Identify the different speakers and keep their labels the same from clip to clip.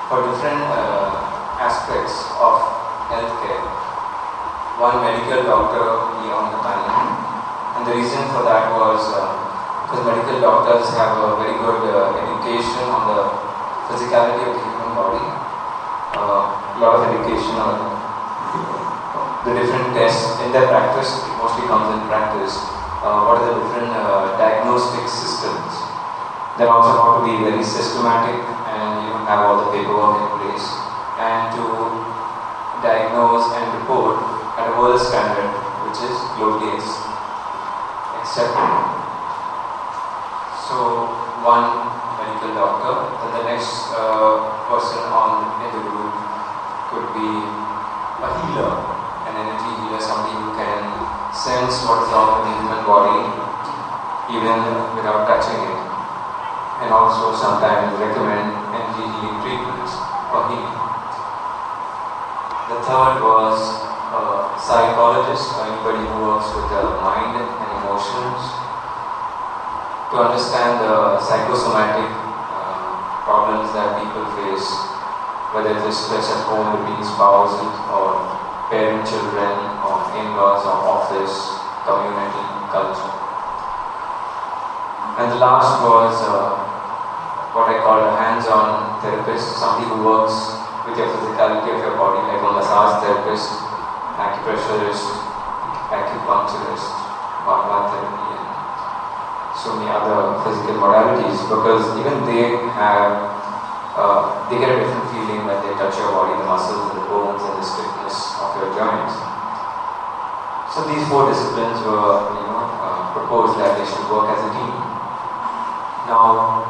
Speaker 1: for different aspects of healthcare. One medical doctor be on the panel, and the reason for that was because medical doctors have a very good education on the physicality of the human body, a lot of education on the different tests in their practice. It mostly comes in practice. What are the different diagnostic systems? They also have to be very systematic and have all the paperwork in place, and to diagnose and report at a world standard which is globally accepted. So one medical doctor, then the next person in the group could be a healer, an energy healer, somebody who can sense what is wrong with the human body even without touching it, and also sometimes recommend energy healing treatments for healing. The third was a psychologist, or anybody who works with the mind and emotions, to understand the psychosomatic problems that people face, whether it is stress at home between spouses or parent, children, or in-laws, or office, community, culture. And the last was what I call a hands-on therapist, somebody who works with your physicality of your body, like a massage therapist, acupressurist, acupuncturist, Bhagavad therapy, and so many other physical modalities, because even they get a different feeling when they touch your body, the muscles and the bones and the stiffness of your joints. So these four disciplines were, proposed that they should work as a team. Now,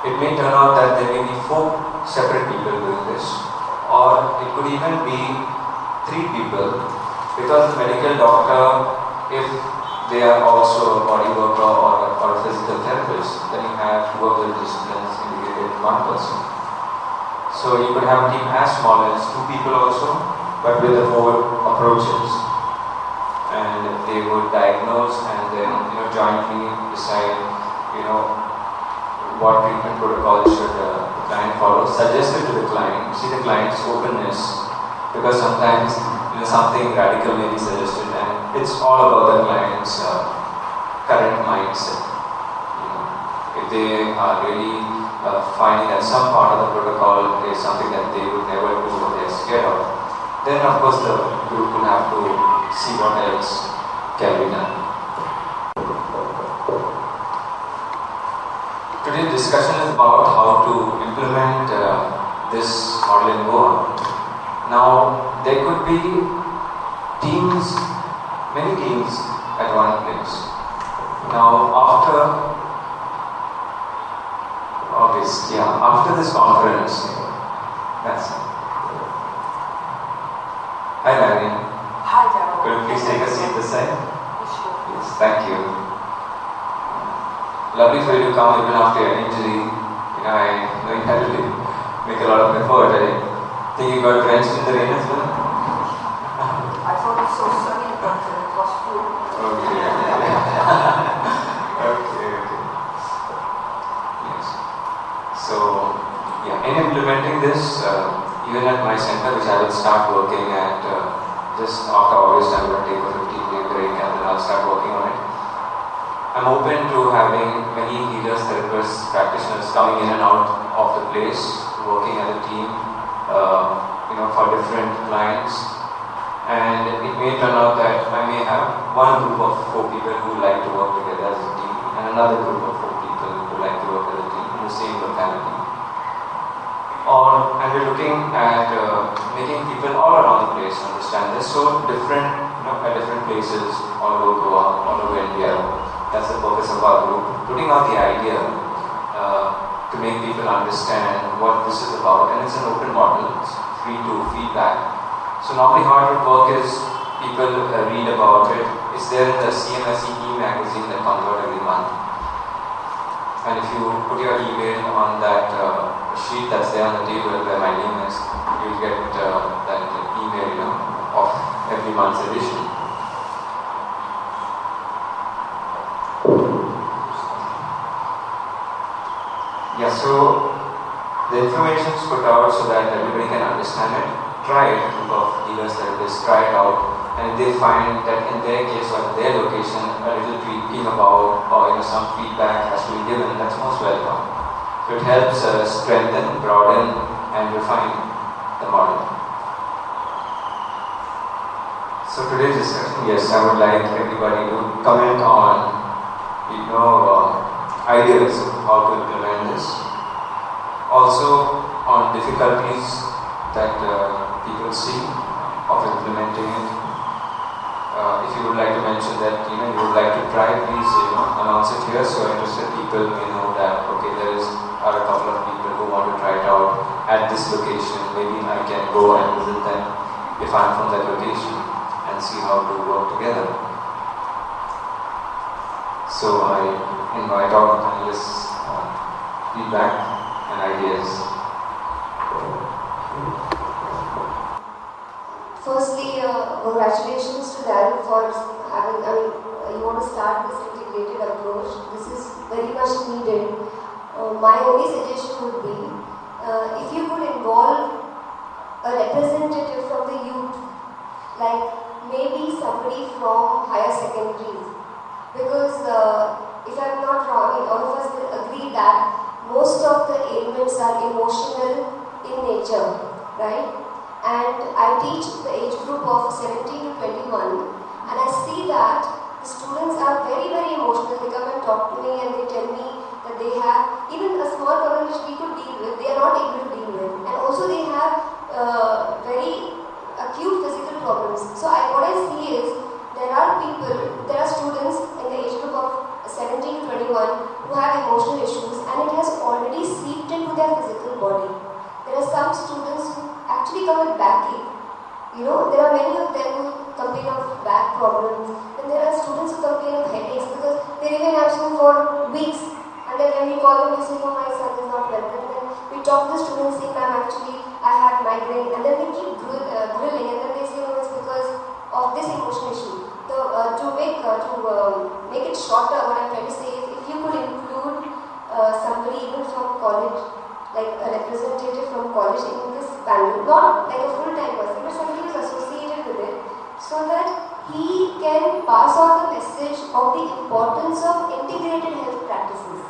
Speaker 1: it may turn out that there may be 4 separate people doing this, or it could even be 3 people, because the medical doctor, if they are also a body worker or a physical therapist, then you have 2 of the disciplines integrated in 1 person. So you could have a team as small as 2 people also, but with the 4 approaches. And they would diagnose and then jointly decide what treatment protocol should the client follow, suggested to the client. See the client's openness, because sometimes something radical may be suggested, and it's all about the client's current mindset. If they are really finding that some part of the protocol is something that they would never do or they're scared of, then of course the group will have to see what else can be done. Today's discussion is about how to implement this model in Goa. Now, there could be teams, many teams at one place. Now, after this conference, that's it. Hi, Marian.
Speaker 2: Hi, Darryl.
Speaker 1: Could you please take a seat this side?
Speaker 2: Sure.
Speaker 1: Yes, thank you. Lovely for you to come even after your injury. I know you had to make a lot of effort. I think you got drenched in the rain as well.
Speaker 2: I thought it was so sunny, but it was full.
Speaker 1: Okay. Okay. Yes. So, in implementing this, even at my center, which I will start working at just after August, I'm going to take a 15-day break and then I'll start working on it. I'm open to having many healers, therapists, practitioners coming in and out of the place, working as a team, for different clients. And it may turn out that I may have one group of 4 people who like to work together as a team, and another group of 4 people who like to work as a team in the same locality. And we're looking at making people all around the place understand this. So different, at different places all over Goa, all over India. That's the purpose of our group, putting out the idea to make people understand what this is about, and it's an open model, it's free to feedback. So normally how it would work is people read about it. It's there in the CMSE magazine that comes out every month. And if you put your email on that sheet that's there on the table where my name is, you'll get that email of every month's edition. So The information is put out so that everybody can understand it. Try it, a group of healers like this, try it out, and if they find that in their case or in their location a little tweaking about or some feedback has to be given, that's most welcome. So it helps strengthen, broaden and refine the model. So today's discussion, yes, I would like everybody to comment on ideas of how to implement this. Also on difficulties that people see of implementing it. If you would like to mention that you would like to try, please announce it here so interested people may know that okay, there are a couple of people who want to try it out at this location. Maybe I can go and visit them if I'm from that location and see how to work together. So I invite all panelists feedback and ideas.
Speaker 3: Firstly, congratulations to Darren for having, you want to start this integrated approach. This is very much needed. My only suggestion would be, if you could involve a representative from the youth, like maybe somebody from higher secondaries, because if I'm not wrong, all of us will agree that most of the ailments are emotional in nature, right? And I teach the age group of 17 to 21, and I see that the students are very, very emotional. They come and talk to me and they tell me that they have, even a small problem which we could deal with, they are not able to deal with. And also they have very acute physical problems. So what I see is, there are students in the age group of 17 to 21 who have emotional issues, and it has already seeped into their physical body. There are some students who actually come with backache. There are many of them who complain of back problems, and there are students who complain of headaches because they remain absent for weeks, and then when we call them, they say, no, my son is not well. And then we talk to the students saying, ma'am, actually I have migraine, and then they keep grilling, and then they say, no, it's because of this emotional issue. To make it shorter, what I'm trying to say is, if you could include somebody even from college, like a representative from college in this panel, not like a full-time person, but somebody who is associated with it, so that he can pass on the message of the importance of integrated health practices.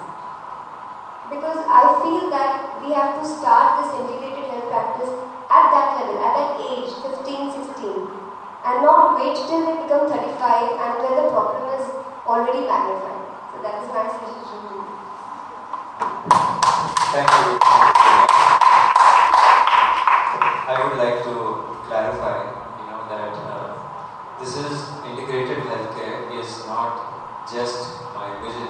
Speaker 3: Because I feel that we have to start this integrated health practice at that level, at that age, 15, 16. And not wait till they become 35 and when the problem is already magnified. So that is my suggestion.
Speaker 1: Thank you. I would like to clarify, that this is integrated healthcare is not just my vision.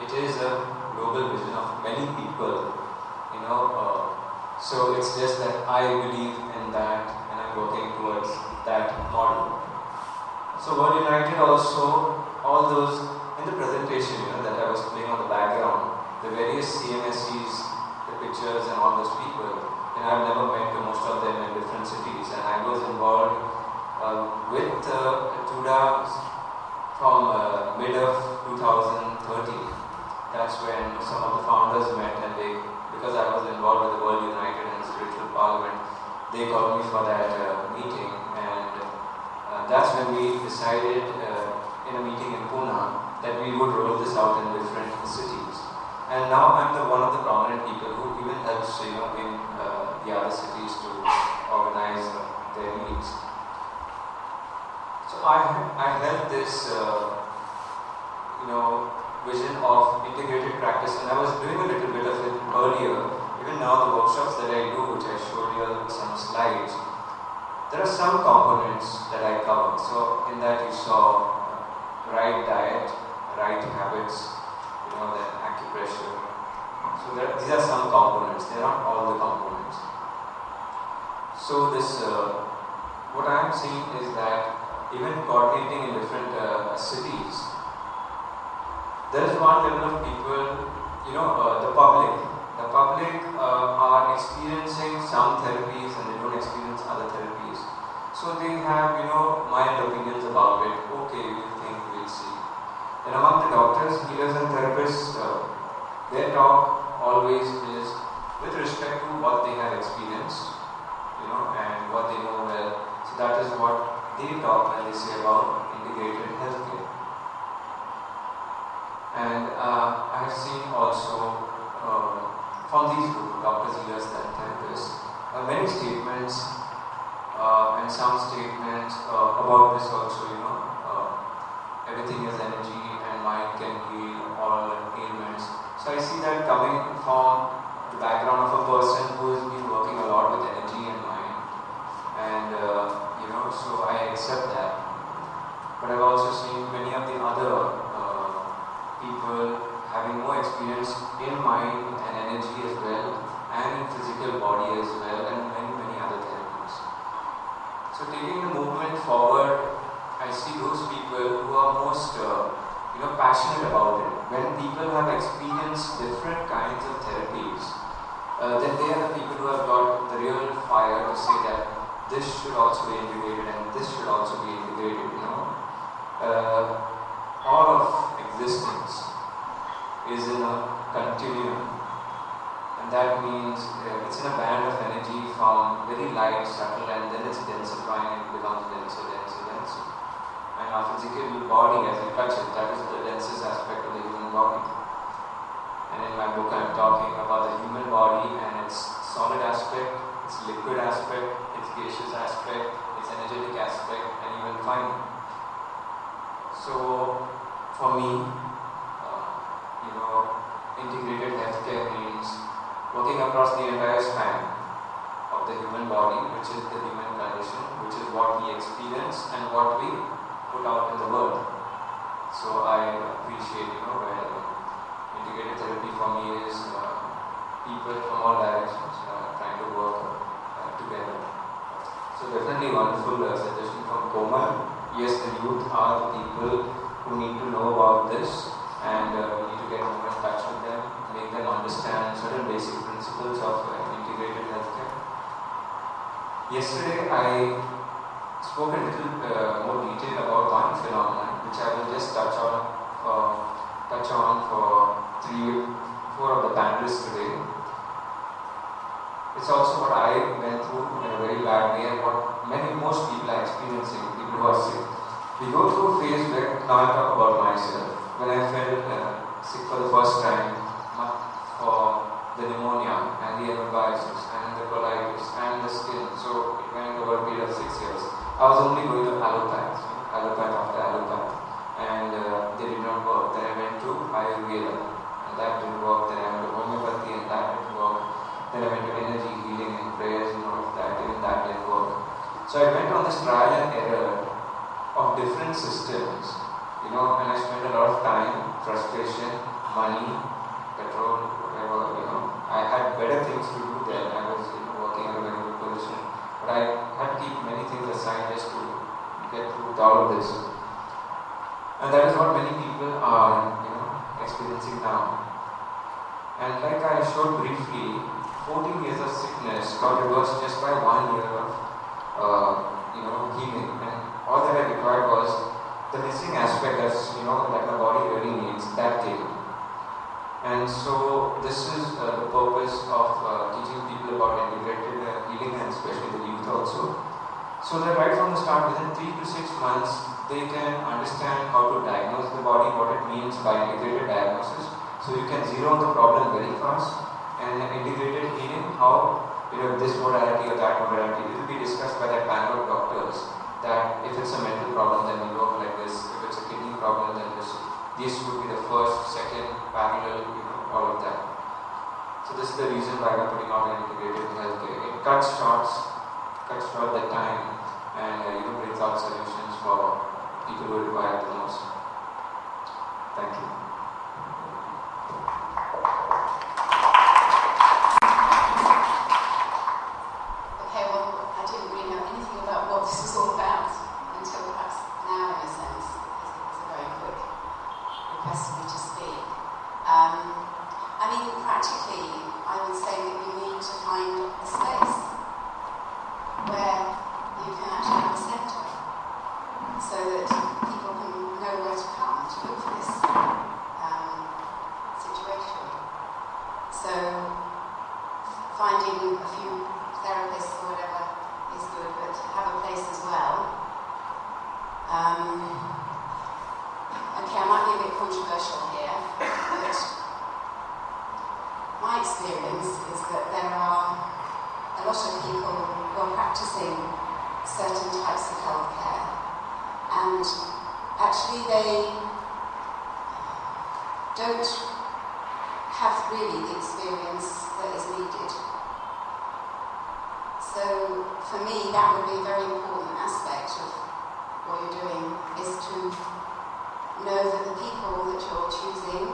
Speaker 1: It is a global vision of many people. So it's just that I believe in that and I'm working towards that model. So World United also, all those in the presentation that I was playing on the background, the various CMSCs, the pictures and all those people, and I've never met most of them in different cities, and I was involved with TWUDHA from mid of 2013. That's when some of the founders met, and because I was involved with the World United and Spiritual Parliament, they called me for that meeting, and that's when we decided in a meeting in Pune that we would roll this out in different cities. And now I'm one of the prominent people who even helps in the other cities to organize their meetings. So I held this vision of integrated practice, and I was doing a little bit of it earlier. Even now the workshops that I do, which I showed you some slides, there are some components that I cover. So in that you saw right diet, right habits, then acupressure. So these are some components, they are not all the components. So this, what I am seeing is that even coordinating in different cities, there is one level of people, the public. The public are experiencing some therapies and they don't experience other therapies. So they have, mild opinions about it. Okay, we'll think, we'll see. And among the doctors, healers and therapists, their talk always is with respect to what they have experienced, and what they know well. So that is what they talk when they say about integrated healthcare. And I have seen also from these group, doctors, healers, and therapists, many statements and some statements about this also, everything is energy and mind can heal all ailments. So I see that coming from the background of a person who has been working a lot with energy and mind, and so I accept that. But I've also seen many of the other people having more experience in mind and energy as well, and in physical body as well, and many other therapies. So taking the movement forward, I see those people who are most passionate about it. When people have experienced different kinds of therapies, then they are the people who have got the real fire to say that this should also be integrated and this should also be integrated. All of existence is in a continuum, and that means it's in a band of energy from very light, subtle, and then it's densifying and becomes denser. And our physical body, as we touch it, that is the densest aspect of the human body. And in my book I'm talking about the human body and its solid aspect, its liquid aspect, its gaseous aspect, its energetic aspect, and even final. So for me, integrated healthcare means working across the entire span of the human body, which is the human condition, which is what we experience and what we put out in the world. So I appreciate, where integrated therapy for me is people from all directions trying to work together. So definitely wonderful suggestion from Komal. Yes, the youth are the people who need to know about this, and we need to get more in touch with them, make them understand certain basic principles of integrated healthcare. Yesterday I spoke a little more detail about one phenomenon, which I will just touch on for 4 of the panelists today. It's also what I went through in a very bad way, and what most people are experiencing, people who are sick. We go through a phase where, now I talk about myself, when I felt sick for the first time, for the pneumonia and the antibiotics and the colitis and the skin. So it went over a period of 6 years. I was only going to allopath after allopath, and they did not work. Then I went to Ayurveda, and that didn't work. Then I went to homeopathy, and that didn't work. Then I went to energy healing and prayers and all of that, even that didn't work. So I went on this trial and error of different systems, and I spent a lot of time, frustration, money, petrol, whatever, I had better things to do then. I was working at a very good position, but I had to keep many things aside just to get through all of this. And that is what many people are experiencing now. And like I showed briefly, 14 years of sickness got reversed just by 1 year of healing, and all that I required was the missing aspect that my body really needs, that came. And so this is the purpose of teaching people about integrated healing, and especially the youth also. So that right from the start, within 3 to 6 months, they can understand how to diagnose the body, what it means by integrated diagnosis. So you can zero on the problem very fast. And integrated healing, how this modality or that modality, it will be discussed by that panel of doctors. That if it's a mental problem, then we work like this. If it's a kidney problem, then this would be the first, second, parallel, all of that. So this is the reason why we're putting out an integrated healthcare. It cuts short the time, and brings out solutions for people who require it the most. Thank you.
Speaker 4: Okay, well, I didn't really know anything about what this was all about until perhaps now, in a sense, because it was a very quick request for me to speak. Practically, I would say that you need to find a space where you can actually have a centre, so that people can know where to come to look for this situation. So are practicing certain types of healthcare, and actually they don't have really the experience that is needed. So for me, that would be a very important aspect of what you're doing, is to know that the people that you're choosing,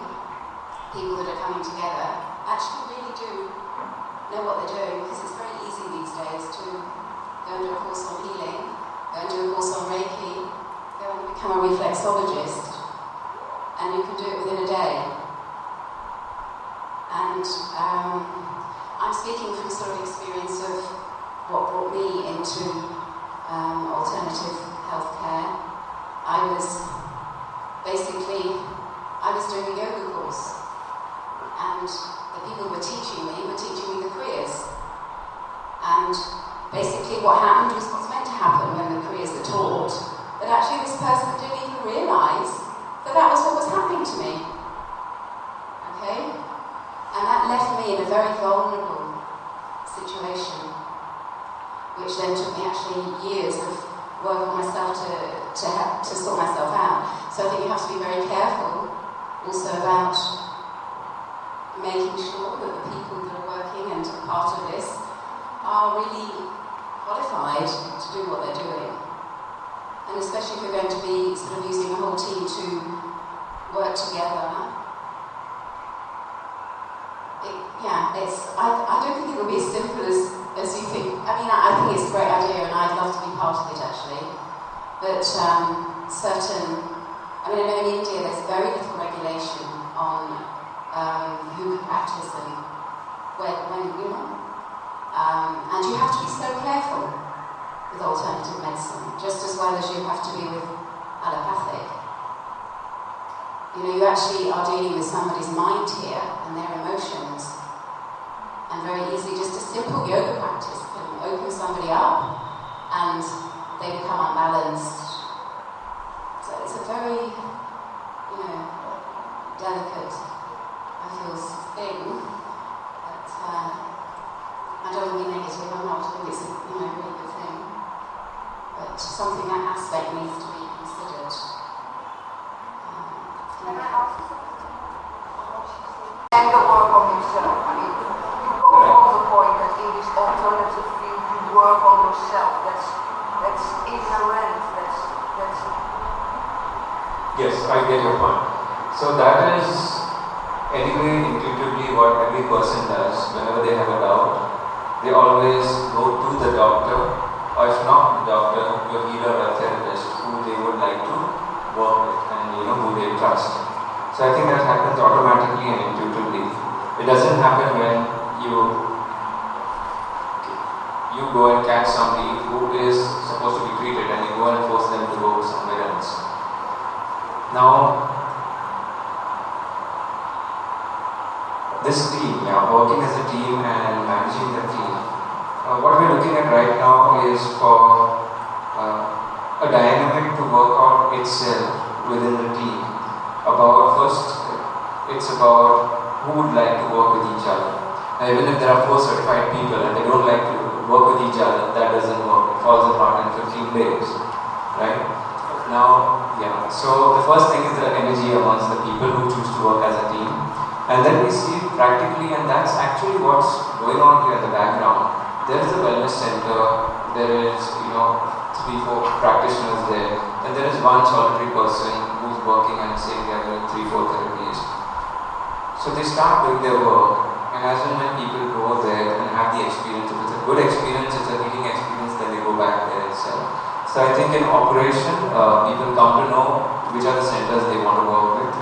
Speaker 4: people that are coming together, actually really do know what they're doing, because it's very easy these days to go and do a course on healing, go and do a course on Reiki, go and become a reflexologist, and you can do it within a day. And I'm speaking from sort of experience of what brought me into alternative healthcare. I was doing a yoga course, and the people who were teaching me the kriyas. And basically what happened was what's meant to happen when the kriyas are taught, but actually this person didn't even realise that that was what was happening to me. Okay? And that left me in a very vulnerable situation, which then took me actually years of work on myself to sort myself out. So I think you have to be very careful also about making sure that the people that are working and are part of this are really qualified to do what they're doing. And especially if you're going to be sort of using a whole team to work together. I don't think it will be as simple as you think. I mean, I think it's a great idea, and I'd love to be part of it actually. But I mean, I know in India there's very little regulation on who can practice and when you know. And you have to be so careful with alternative medicine, just as well as you have to be with allopathic. You know, you actually are dealing with somebody's mind here and their emotions. And very easily, just a simple yoga practice can open somebody up and they become unbalanced. So it's a very, delicate, I feel, thing. But I don't want to be negative, I'm not. I think it's a really good thing. But something, that aspect needs to be considered.
Speaker 2: Can I ask you something? And the work on yourself. I mean, you go on the point that in this alternative field you work on yourself. That's inherent. That's.
Speaker 1: Yes, I get your point. So that is anyway intuitively what every person does whenever they have a doubt. They always go to the doctor, or if not the doctor, your healer or therapist who they would like to work with and who they trust. So I think that happens automatically and intuitively. It doesn't happen when you go and catch somebody who is supposed to be treated and you go and force them to go somewhere else. Now, this team, working as a team and managing the team, what we're looking at right now is for a dynamic to work out itself within the team. It's about who would like to work with each other. Now, even if there are 4 certified people and they don't like to work with each other, that doesn't work. It falls apart in 15 days, right? Now, so the first thing is the energy amongst the people who choose to work as a team. And then we see practically, and that's actually what's going on here in the background. There is a wellness center, there is, 3-4 practitioners there, and there is one solitary person who's working and saying they are doing 3-4 therapies. So they start doing their work, and as and when people go there and have the experience, if it's a good experience, it's a healing experience, then they go back there itself. So I think in operation, people come to know which are the centers they want to work with.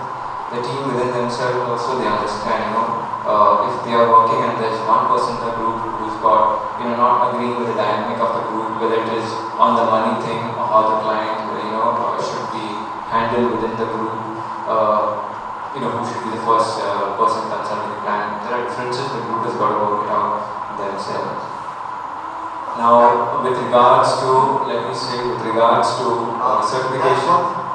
Speaker 1: The team within themselves also, they understand, if they are working and there's one person in the group who's got, not agreeing with the dynamic of the group, whether it is on the money thing or how the client, should be handled within the group, who should be the first person consulting the plan. There are differences, the group has got to work it out themselves. Now, with regards to certification.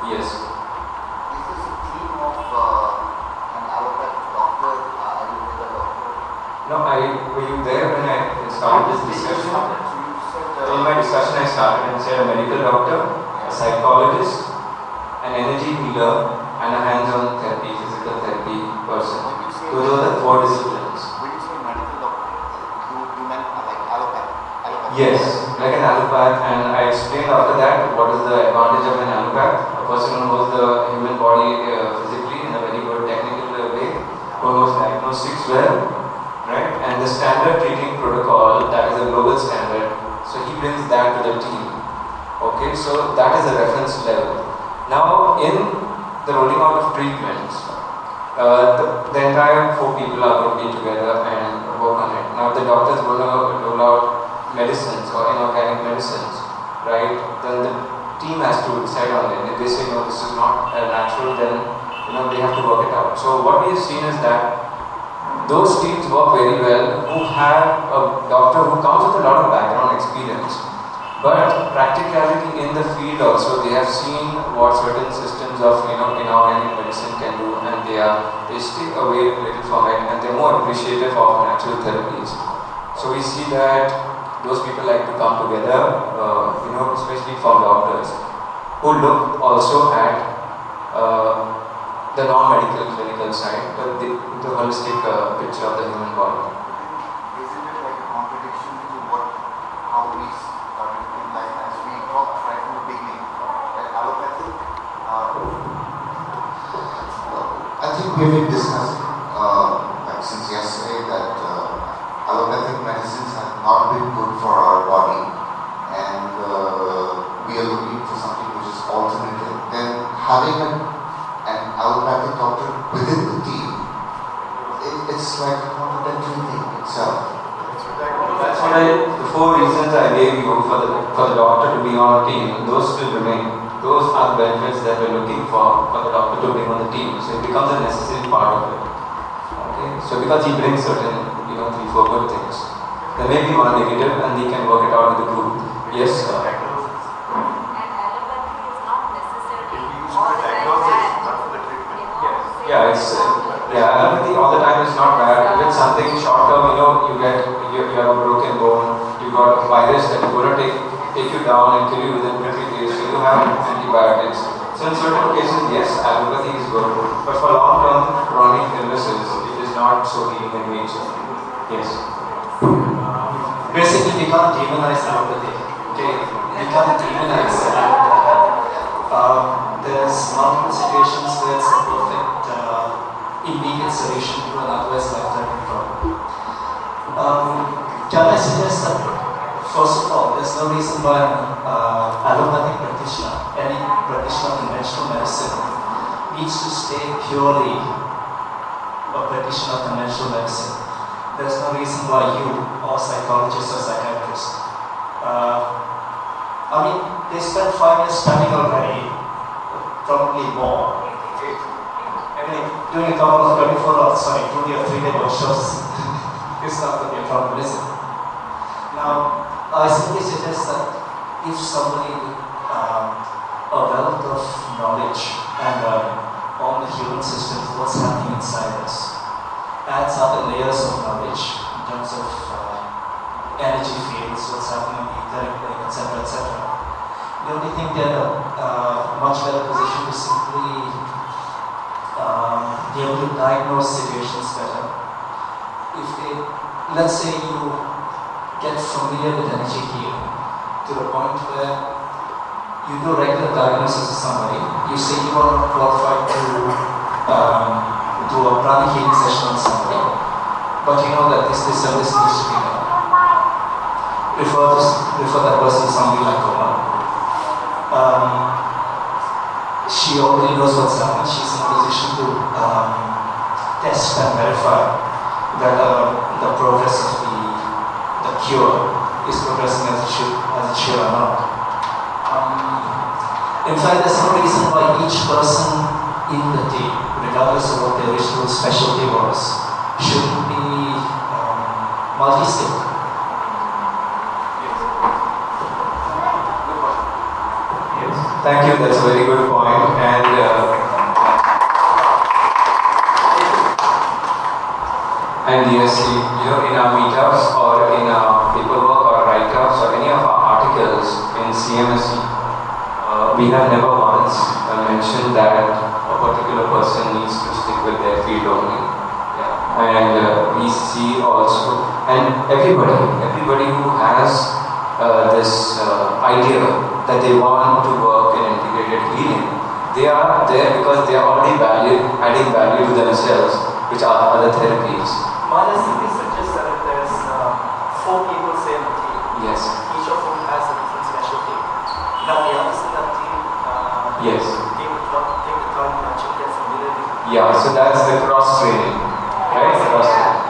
Speaker 1: Yes.
Speaker 5: Is this a team of an allopathic doctor, Ayurveda doctor,
Speaker 1: said, a medical doctor, a psychologist, an energy healer, and a hands-on therapy, physical therapy person. Those are the 4 disciplines.
Speaker 5: When you say medical doctor, you meant like allopathy?
Speaker 1: Yes, like an allopath, and I explained after that what is the advantage of an allopath. A person who knows the human body physically in a very good technical way, who knows diagnostics well, right? And the standard treating protocol, that is a global standard, so he brings that to the team. Okay, so that is a reference level. Now, in the rolling out of treatments, the entire 4 people are going to be together and work on it. Now, the doctor is going to roll out medicines or inorganic medicines, right? Then the team has to decide on it. If they say no, this is not natural, then they have to work it out. So what we have seen is that those teams work very well who have a doctor who comes with a lot of background experience, but practicality in the field also. They have seen what certain systems of inorganic medicine can do, and they stay away a little from it, and they're more appreciative of natural therapies. So we see that those people like to come together, especially from doctors who look also at the non-medical clinical side, but the holistic picture of the human body.
Speaker 5: Isn't it like a contradiction to how we started in life, as we talked right from the beginning, that allopathic?
Speaker 6: I think we've been discussing since yesterday that allopathic medicines have not been good for our body, and we are looking for something which is alternative. Then having an allopathic doctor within the team, it's like a complementary thing itself.
Speaker 1: That's what the 4 reasons I gave you for the doctor to be on a team, those still remain. Those are the benefits that we're looking for the doctor to bring on the team. So it becomes a necessary part of it. Okay? So because he brings certain 3-4 good things. There may be one negative and he can work it out with the group. Yes, sir.
Speaker 7: And allopathy is not necessarily all the time bad.
Speaker 1: Allopathy all the time is not bad. If it's something short term, you have a broken bone, you got a virus that is going to take you down and kill you within 20 days, so you have antibiotics. So in certain cases, yes, allopathy is good, but for long-term chronic illnesses, it is not so healing in nature. Yes.
Speaker 8: Basically, we can't demonize allopathy. Okay, we can't demonize allopathy. There's multiple situations where it's a perfect immediate solution to an otherwise life-threatening problem. Can I suggest that, first of all, there's no reason why an allopathic practitioner, any practitioner of conventional medicine, needs to stay purely a practitioner of conventional medicine. There's no reason why you, or psychologists or psychiatrists, they spent 5 years studying already, probably more. Doing a couple of 2 or 3-day workshops is not going to be a problem, is it? Now, I simply suggest that if somebody with a wealth of knowledge and on the human system, what's happening inside us, adds other layers of knowledge in terms of energy fields, what's happening on the etheric plane, etc., etc. Don't you think they're much better position to simply be able to diagnose situations better? If they, let's say you get familiar with energy healing to the point where you do regular diagnosis of somebody, you say you are not qualified to do a prana healing session on somebody, but you know that this service needs to be done. Refer that person to somebody like Oma. She already knows what's happening. She's in a position to test and verify that the progress of the cure is progressing as it should or not. In fact, there's no reason why each person in the team, regardless of what their original specialty was, shouldn't be multi-skilled.
Speaker 1: Thank you, that's a very good point. And yes, in our meetups or in our paperwork or write-ups or any of our articles in CMSE, we have never once mentioned that a particular person needs to stick with their field only. Yeah. And we see also, and everybody who has this idea that they want to work in integrated healing, they are there because they are already adding value to themselves, which are other therapies.
Speaker 8: Mala simply suggests that if there's 4 people say in the team,
Speaker 1: Yes.
Speaker 8: each of whom has a different specialty, that the others in that team
Speaker 1: Yes.
Speaker 8: take the time to actually get familiar with
Speaker 1: Yeah, so that's the cross training, right? Cross training.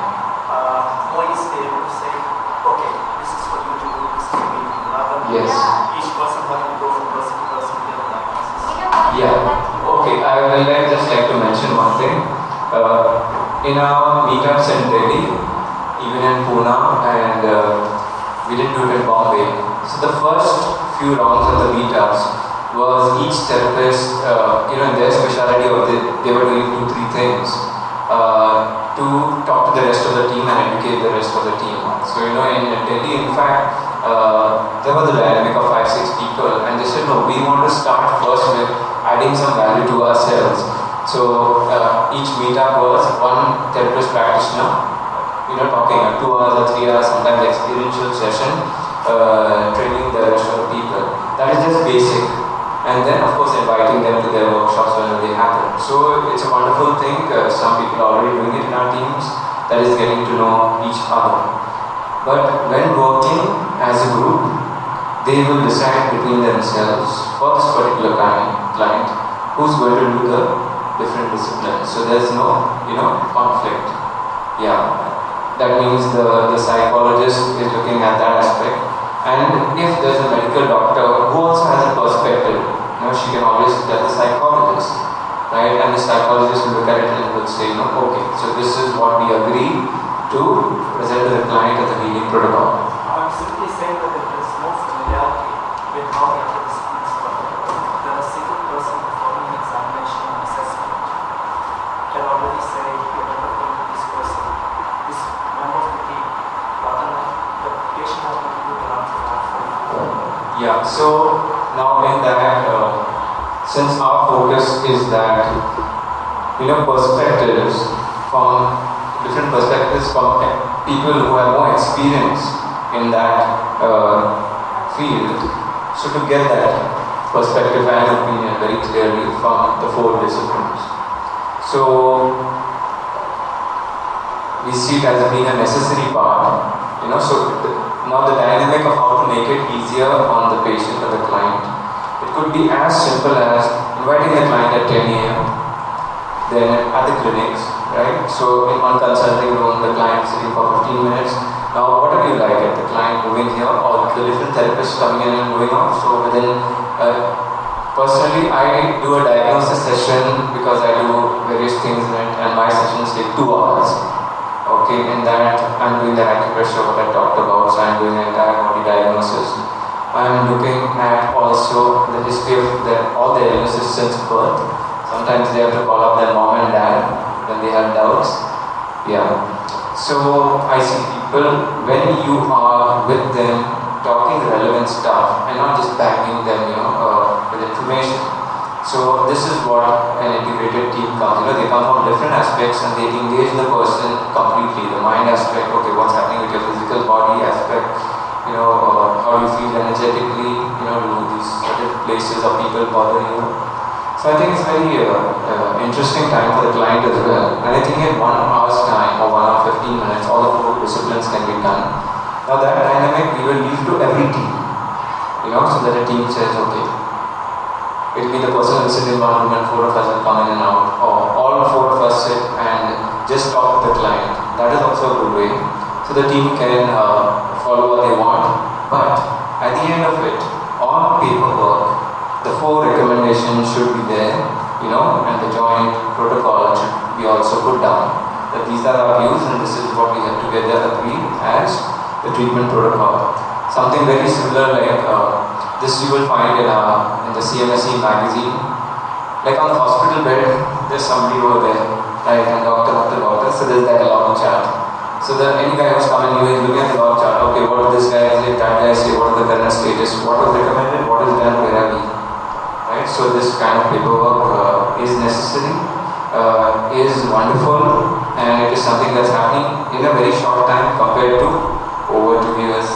Speaker 8: Once they able to say, okay, this is for you to do, this is for me to do, rather than
Speaker 1: Yes.
Speaker 8: each person having to go from person to person to get a diagnosis.
Speaker 1: Yeah. Okay, I will just like to mention one thing. In our meetups in Delhi, even in Pune, and we did do it in Bombay. So the first few rounds of the meetups was each therapist, in their specialty, they were doing 2-3 things to talk to the rest of the team and educate the rest of the team. So in Delhi, in fact, there was a dynamic of 5-6 people, and they said, no, we want to start first with adding some value to ourselves. So each meetup was one therapist practitioner, talking 2 hours or 3 hours, sometimes experiential session, training the rest of the people. That is just basic. And then, of course, inviting them to their workshops whenever they happen. So it's a wonderful thing. Some people are already doing it in our teams. That is getting to know each other. But when working as a group, they will decide between themselves for this particular client who's going to do the different disciplines. So there's no, conflict. Yeah. That means the psychologist is looking at that aspect. And if there's a medical doctor who also has a perspective, she can always tell the psychologist, right? And the psychologist will look at it and will say, okay, so this is what we agree to present to the client as a healing protocol.
Speaker 8: I'm simply saying that if there's no familiarity with how the other disciplines work, then a single person performing an examination and assessment can already say, you're better going to this person, this member of the team, rather than the patient has to do the round for.
Speaker 1: Yeah, so now in that, since our focus is that, perspectives from different perspectives from people who have more experience in that field, so to get that perspective and opinion very clearly from the 4 disciplines. So we see it as being a necessary part, now the dynamic of how to make it easier on the patient or the client. It could be as simple as inviting the client at 10 a.m. then at the clinics, right? So in one consulting room, the client is sitting for 15 minutes. Now what do you like at the client moving here or the different therapists coming in and moving out? So within, personally I do a diagnosis session because I do various things in it, and my sessions take 2 hours. Okay, in that I'm doing the acupressure, what I talked about, so I'm doing the entire body diagnosis. I'm looking at also the history of all the illnesses since birth. Sometimes they have to call up their mom and dad when they have doubts. Yeah. So I see people, when you are with them talking relevant stuff and not just bagging them, with information. So this is what an integrated team comes. They come from different aspects and they engage the person completely. The mind aspect, okay, what's happening with your physical body aspect, how you feel energetically, do these certain places or people bother you. So I think it's very interesting time for the client as well. And I think in 1 hour's time or 1 hour 15 minutes, all the 4 disciplines can be done. Now that dynamic we will leave to every team, so that a team says, okay, it will be the person who will sit in one room and 4 of us will come in and out, or all 4 of us sit and just talk to the client. That is also a good way. So the team can follow what they want, but at the end of it, on paperwork, the 4 recommendations should be there, and the joint protocol should be also put down. That these are our views and this is what we have together agreed as the treatment protocol. Something very similar like this you will find in the CMSE magazine. Like on the hospital bed, there's somebody over there, right, and doctor after doctor, so there's that long chat. So that any guy who's coming new is looking at the log chart, okay, what did this guy say, that guy say, what is the current status, what was recommended, what is done, where are we? Right? So this kind of paperwork is necessary, is wonderful, and it is something that's happening in a very short time compared to over 2 years